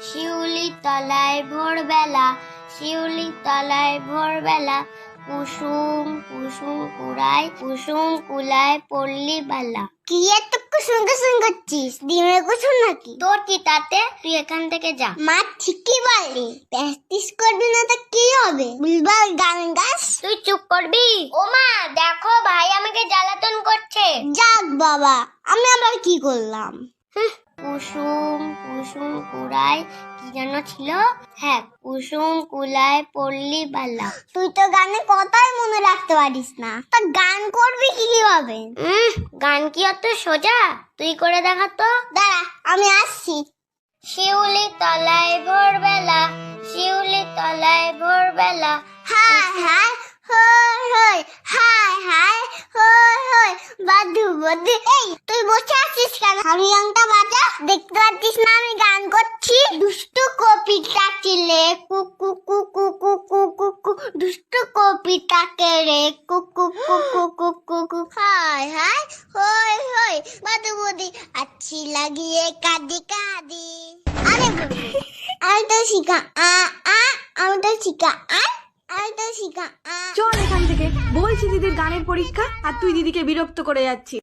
শিউলি তলায় ভোরবেলা, শিউলি তলায় ভোরবেলা, কুসুম কুসুম কুড়ায়, কুসুম কুলায় পল্লী বালা। কি এত কুসুম কুসুম করছিস? ডিমের কুসুম নাকি? তোর কি তাতে? তুই এখান থেকে যা। মা ঠিকই বলে, প্র্যাকটিস করবি না তো কি হবে? বুলবুল গান গাস। তুই চুপ করবি? ও মা দেখো, ভাই আমাকে জ্বালাতন করছে। যাক বাবা, আমি আবার কি করলাম? কুসুম কুসুম কুড়ায়, কি যেন ছিল? হ্যাঁ, কুসুম কুলায় পল্লী বালা। তুই তো গানে কথাই মনে রাখতে পারিস না, তা গান করবি কিভাবে? গান কি অত সোজা? তুই করে দেখা তো। দাঁড়া, আমি আসছি। শিউলি তলায় ভোরবেলা, শিউলি তলায় ভোরবেলা, হায় হায় হই হই, হায় হায় হই হই, বাদু বাদু। এই তুই বসে আছিস কেন? আমি গানটা বাজা। দেখতে পাচ্ছিস না আমি গান করছি? দুষ্টু কপিটা ছিলে কুকু কুকু কুকু কুকু, দুষ্টু কপিটাকে রে কুকু কুকু কুকু কুকু, হায় হায় হই হই, বাদু বাদু, আচ্ছি লাগিয়ে কাঁদি কাঁদি। আরে আমি তো শিখা আমি তো শিখা আমি তো শিখা। চল এখান থেকে, বলছি দিদির গানের পরীক্ষা আর তুই দিদিকে বিরক্ত করে যাচ্ছিস।